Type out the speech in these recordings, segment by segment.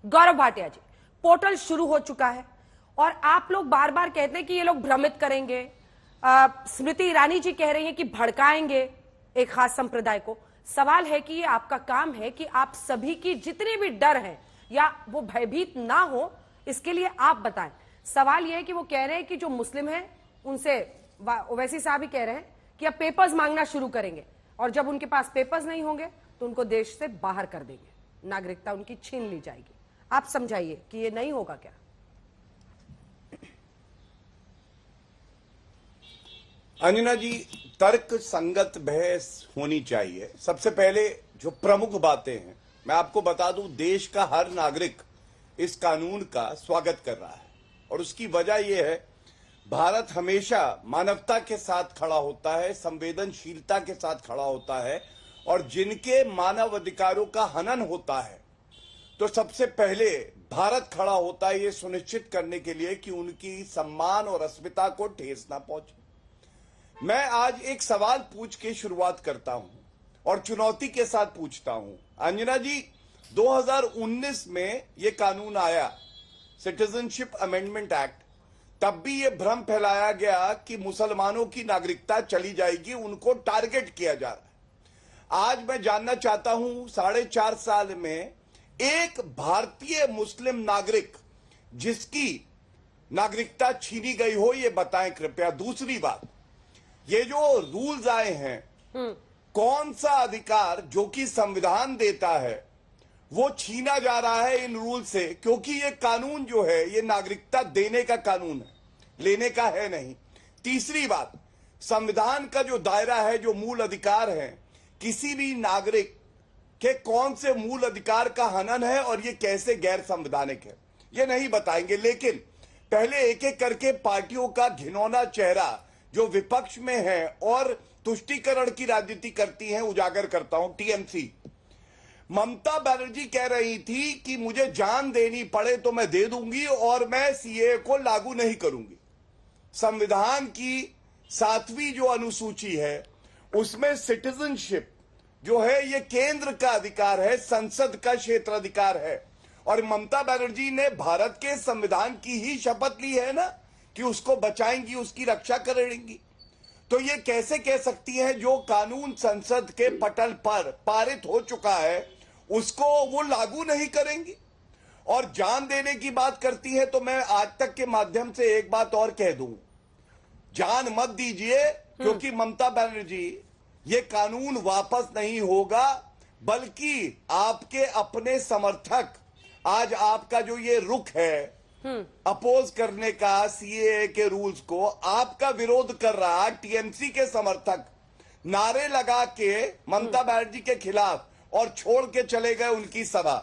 गौरव भाटिया जी, portal शुरू हो चुका है और आप लोग बार बार कहते हैं कि ये लोग भ्रमित करेंगे। स्मृति ईरानी जी कह रही हैं कि भड़काएंगे एक खास संप्रदाय को। सवाल है कि ये आपका काम है कि आप सभी की जितने भी डर हैं या वो भयभीत ना हो, इसके लिए आप बताएं। सवाल यह है कि वो कह रहे हैं कि जो मुस्लिम हैं उनसे, ओवैसी साहब ही कह रहे हैं कि अब पेपर्स मांगना शुरू करेंगे और जब उनके पास पेपर्स नहीं होंगे तो उनको देश से बाहर कर देंगे, नागरिकता उनकी छीन ली जाएगी। आप समझाइए कि ये नहीं होगा क्या? अंजना जी, तर्क संगत बहस होनी चाहिए। सबसे पहले जो प्रमुख बातें हैं मैं आपको बता दूं, देश का हर नागरिक इस कानून का स्वागत कर रहा है और उसकी वजह यह है, भारत हमेशा मानवता के साथ खड़ा होता है, संवेदनशीलता के साथ खड़ा होता है और जिनके मानव अधिकारों का हनन होता है तो सबसे पहले भारत खड़ा होता है ये सुनिश्चित करने के लिए कि उनकी सम्मान और अस्मिता को ठेस ना पहुंचे। मैं आज एक सवाल पूछ के शुरुआत करता हूं और चुनौती के साथ पूछता हूं। अंजना जी, 2019 में ये कानून आया, सिटीजनशिप अमेंडमेंट एक्ट, तब भी ये भ्रम फैलाया गया कि मुसलमानों की नागरिकता चली जाएगी, उनको टारगेट किया जा रहा है। आज मैं जानना चाहता हूं, 4.5 साल में एक भारतीय मुस्लिम नागरिक जिसकी नागरिकता छीनी गई हो, ये बताएं कृपया। दूसरी बात, ये जो रूल्स आए हैं, कौन सा अधिकार जो कि संविधान देता है वो छीना जा रहा है इन रूल से? क्योंकि ये कानून जो है ये नागरिकता देने का कानून है, लेने का है नहीं। तीसरी बात, संविधान का जो दायरा है, जो मूल अधिकार है, किसी भी नागरिक के कौन से मूल अधिकार का हनन है और ये कैसे गैर संवैधानिक है, ये नहीं बताएंगे। लेकिन पहले एक एक करके पार्टियों का घिनौना चेहरा जो विपक्ष में है और तुष्टीकरण की राजनीति करती है उजागर करता हूं। टीएमसी, ममता बनर्जी कह रही थी कि मुझे जान देनी पड़े तो मैं दे दूंगी और मैं सीए को लागू नहीं करूंगी। संविधान की 7वीं जो अनुसूची है उसमें सिटीजनशिप जो है ये केंद्र का अधिकार है, संसद का क्षेत्राधिकार है और ममता बनर्जी ने भारत के संविधान की ही शपथ ली है ना कि उसको बचाएंगी, उसकी रक्षा करेंगी। तो ये कैसे कह सकती हैं जो कानून संसद के पटल पर पारित हो चुका है उसको वो लागू नहीं करेंगी? और जान देने की बात करती है तो मैं आज तक के माध्यम से एक बात और कह दूं, जान मत दीजिए, क्योंकि ममता बनर्जी ये कानून वापस नहीं होगा, बल्कि आपके अपने समर्थक, आज आपका जो ये रुख है अपोज करने का सीएए के रूल्स को, आपका विरोध कर रहा टीएमसी के समर्थक नारे लगा के ममता बनर्जी के खिलाफ और छोड़ के चले गए उनकी सभा।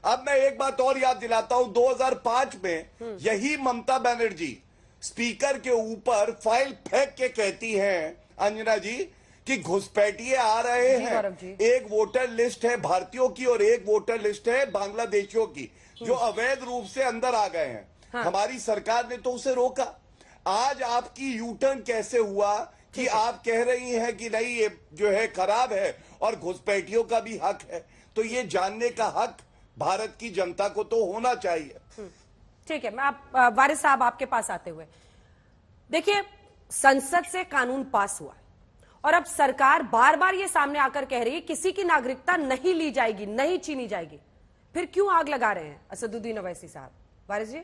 अब मैं एक बात और याद दिलाता हूं, 2005 में यही ममता बनर्जी स्पीकर के ऊपर फाइल फेंक के कहती हैं अंजना जी कि घुसपैठिए आ रहे हैं, एक वोटर लिस्ट है भारतीयों की और एक वोटर लिस्ट है बांग्लादेशियों की जो अवैध रूप से अंदर आ गए हैं। हाँ। हमारी सरकार ने तो उसे रोका। आज आपकी यूटर्न कैसे हुआ कि आप कह रही हैं कि नहीं ये जो है खराब है और घुसपैठियों का भी हक है? तो ये जानने का हक भारत की जनता को तो होना चाहिए। ठीक है, मैं आप वारिस साहब आपके पास आते हुए, देखिए संसद से कानून पास हुआ और अब सरकार बार बार ये सामने आकर कह रही है किसी की नागरिकता नहीं ली जाएगी, नहीं छीनी जाएगी, फिर क्यों आग लगा रहे हैं असदुद्दीन ओवैसी साहब? वारिस जी,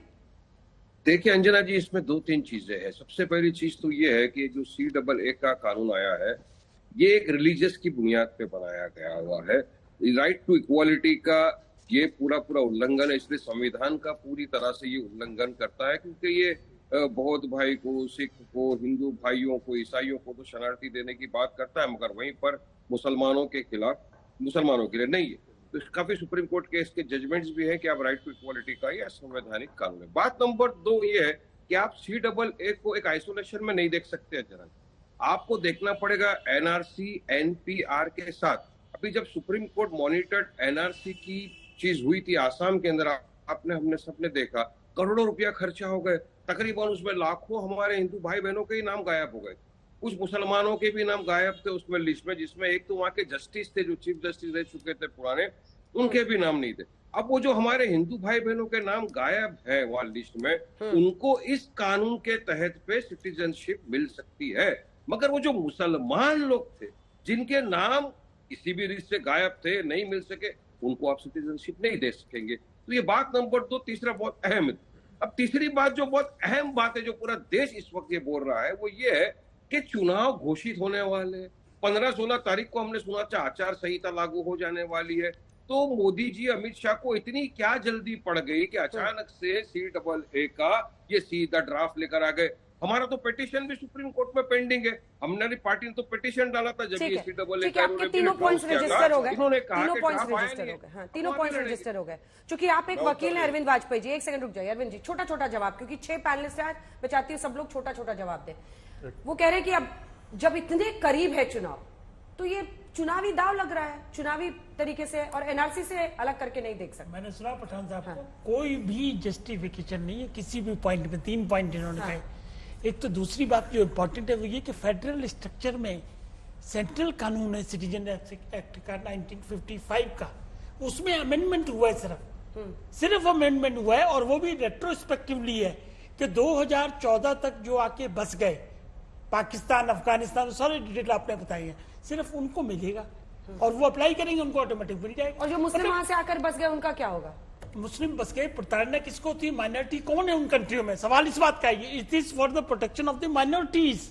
देखिए अंजना जी, इसमें 2-3 चीजें हैं। सबसे पहली चीज तो ये है कि जो CAA का कानून आया है ये एक रिलीजियस की बुनियाद पे बनाया गया हुआ है। राइट टू इक्वालिटी का ये पूरा उल्लंघन है, इसलिए संविधान का पूरी तरह से ये उल्लंघन करता है, क्योंकि ये बौद्ध भाई को, सिख को, हिंदू भाइयों को, ईसाइयों को तो शरणार्थी देने की बात करता है, मगर वहीं पर मुसलमानों के खिलाफ, मुसलमानों के लिए नहीं है। तो काफी सुप्रीम कोर्ट के इसके जजमेंट्स भी है कि आप राइट टू इक्वालिटी का ये संवैधानिक कानून है। बात नंबर 2 ये है कि आप CAA को एक आइसोलेशन में नहीं देख सकते। जरा आपको देखना पड़ेगा NRC NPR के साथ। अभी जब सुप्रीम कोर्ट मॉनिटर्ड NRC की चीज हुई थी आसाम के अंदर, हमने सबने देखा करोड़ों रुपया खर्चा हो गए, तकरीबन उसमें लाखों हमारे हिंदू भाई बहनों के ही नाम गायब हो गए, कुछ मुसलमानों के भी नाम गायब थे उसमें लिस्ट में, जिसमें एक तो वहां के जस्टिस थे जो चीफ जस्टिस रह चुके थे पुराने, उनके भी नाम नहीं थे। अब वो जो हमारे हिंदू भाई बहनों के नाम गायब है वहां लिस्ट में, उनको इस कानून के तहत पे सिटीजनशिप मिल सकती है। मगर वो जो मुसलमान लोग थे जिनके नाम किसी भी रीत से गायब थे, नहीं मिल सके, उनको आप सिटीजनशिप नहीं दे सकेंगे। तो ये बात नंबर 2। तीसरा बहुत अहम है। अब तीसरी बात जो बहुत अहम बात है, जो पूरा देश इस वक्त ये बोल रहा है, वो ये है कि चुनाव घोषित होने वाले हैं। 15-16 तारीख को हमने सुना आचार संहिता लागू हो जाने वाली है। तो मोदी जी अमित शाह को इतनी क्या जल्दी पड़ गई कि अचानक से CAA का ये सीधा ड्राफ्ट लेकर आ गए। हमारा तो पिटीशन भी सुप्रीम कोर्ट में पेंडिंग है। हमारी पार्टी ने तो पिटीशन डाला था जब ये CAA का आपके तीनों पॉइंट्स रजिस्टर हो गए। इन्होंने कहा तीनों कि पॉइंट्स ड्राफ्ट रजिस्टर आया हो गए। नहीं। हाँ, तीनों पॉइंट्स रजिस्टर हो गए। क्योंकि आप एक वकील हैं अरविंद वाजपेयी जी, एक सेकंड रुक जाइए अरविंद जी, छोटा छोटा जवाब, क्योंकि 6 पैनलिस्ट हैं, मैं चाहती हूँ सब लोग छोटा छोटा जवाब दें। वो कह रहे हैं कि अब जब इतने करीब है चुनाव, तो ये चुनावी दाव लग रहा है, चुनावी तरीके से, और NRC से अलग करके नहीं देख सकते। मैंने सुना पठान साहब को, कोई भी जस्टिफिकेशन नहीं है किसी भी पॉइंट में। 3 पॉइंट इन्होंने कहे। एक तो दूसरी बात जो इम्पोर्टेंट है वो ये कि फेडरल स्ट्रक्चर में सेंट्रल कानून है सिटीजन एक्ट का 1955 का, उसमें अमेंडमेंट हुआ है, सिर्फ अमेंडमेंट हुआ है, और वो भी रेट्रोस्पेक्टिवली है कि 2014 तक जो आके बस गए पाकिस्तान, अफगानिस्तान, सारे डिटेल आपने बताई है, सिर्फ उनको मिलेगा और वो अप्लाई करेंगे, उनको ऑटोमेटिक मिल जाएगा। और जो मुस्लिम वहां से आकर बस गए उनका क्या होगा? मुस्लिम बस गए, प्रताड़ना किसको थी? माइनॉरिटी कौन है उन कंट्रियों में? सवाल इस बात का है, it is for the protection of the minorities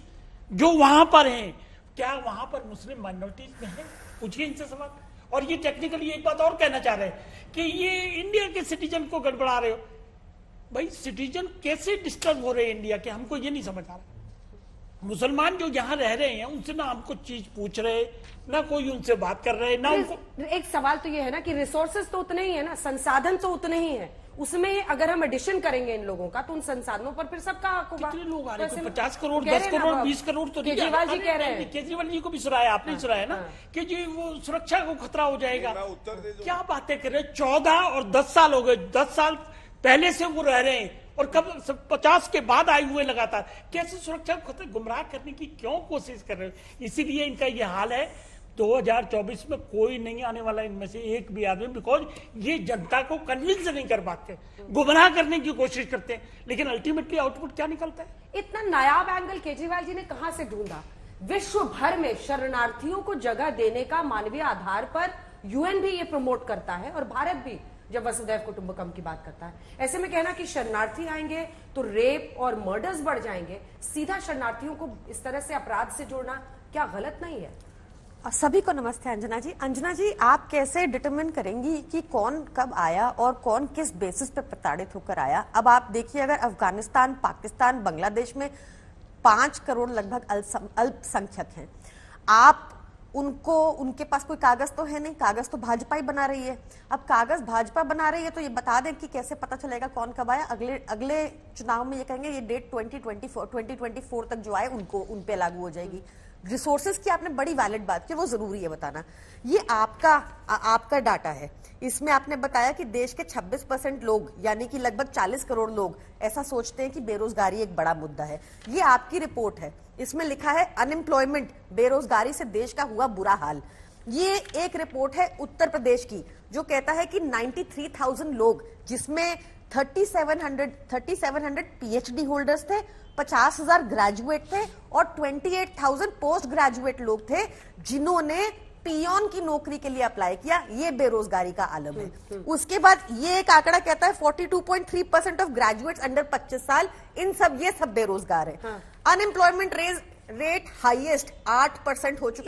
जो वहां पर हैं। क्या वहां पर मुस्लिम माइनॉरिटीज में है? पूछिए इनसे सवाल। और ये टेक्निकली एक बात और कहना चाह रहे हैं कि ये इंडिया के सिटीजन को गड़बड़ा रहे हो। भाई सिटीजन कैसे डिस्टर्ब हो रहे हैं इंडिया के, हमको ये नहीं समझ आ रहा। मुसलमान जो यहाँ रह रहे हैं उनसे ना हम कुछ चीज पूछ रहे, ना कोई उनसे बात कर रहे, ना उनको। एक सवाल तो ये है ना कि रिसोर्सेज तो उतने ही है ना, संसाधन तो उतने ही है, उसमें अगर हम एडिशन करेंगे इन लोगों का तो उन संसाधनों पर फिर सबका हक होगा। कितने लोग आ रहे हैं? 50 करोड़, 10 करोड़, 20 करोड़ तो केजरीवाल जी कह रहे हैं। केजरीवाल जी को भी सुनाया, आपने सुनाया ना कि जी वो सुरक्षा को खतरा हो जाएगा। क्या बातें कर रहे हैं? 14 और 10 साल हो गए, 10 साल पहले से वो रह रहे हैं और कब 50 के बाद आए हुए लगातार। कैसे सुरक्षा को खतरा, गुमराह करने की क्यों कोशिश कर रहे हैं? इसीलिए इनका ये हाल है। 2024 में कोई नहीं आने वाला इनमें से एक भी आदमी, बिकॉज ये जनता को कन्विंस नहीं कर पाते, गुमराह करने की कोशिश करते हैं, लेकिन अल्टीमेटली आउटपुट क्या निकलता है? इतना नायाब एंगल केजरीवाल जी ने कहां से ढूंढा? विश्व भर में शरणार्थियों को जगह देने का मानवीय आधार पर UN भी ये प्रमोट करता है और भारत भी जब वसुधैव कुटुंबकम की बात करता है। ऐसे में कहना कि शरणार्थी आएंगे तो रेप और मर्डर्स बढ़ जाएंगे, सीधा शरणार्थियों को इस तरह से अपराध से जोड़ना क्या गलत नहीं है? सभी को नमस्ते। अंजना जी, अंजना जी, आप कैसे डिटरमिन करेंगी कि कौन कब आया और कौन किस बेसिस पे प्रताड़ित होकर आया? अब आप देखिए, अगर अफगानिस्तान, पाकिस्तान, बांग्लादेश में 5 करोड़ लगभग अल्पसंख्यक हैं, आप उनको, उनके पास कोई कागज तो है नहीं, कागज तो भाजपा ही बना रही है। अब कागज भाजपा बना रही है तो ये बता दें कि कैसे पता चलेगा कौन कब आया? अगले चुनाव में ये कहेंगे ये डेट 2024 तक जो आए उनको, उन पे लागू हो जाएगी। रिसोर्सेज की आपने बड़ी वैलिड बात की, वो जरूरी है बताना। ये आपका डाटा है, इसमें आपने बताया कि देश के 26% लोग, यानी कि लगभग 40 करोड़ लोग ऐसा सोचते हैं कि बेरोजगारी एक बड़ा मुद्दा है। ये आपकी रिपोर्ट है, इसमें लिखा है अनएम्प्लॉयमेंट, बेरोजगारी से देश का हुआ बुरा हाल। ये एक रिपोर्ट है उत्तर प्रदेश की जो कहता है कि 93,000 लोग, जिसमें 3700 PhD होल्डर्स थे, 50,000 ग्रेजुएट थे और 28,000 पोस्ट ग्रेजुएट लोग थे जिन्होंने पियोन की नौकरी के लिए अप्लाई किया। ये बेरोजगारी का आलम है। उसके बाद ये एक आंकड़ा कहता है 42.3% ऑफ ग्रेजुएट्स अंडर 25 साल, ये सब बेरोजगार है। अनएम्प्लॉयमेंट रेट हाईएस्ट 8% हो चुका है।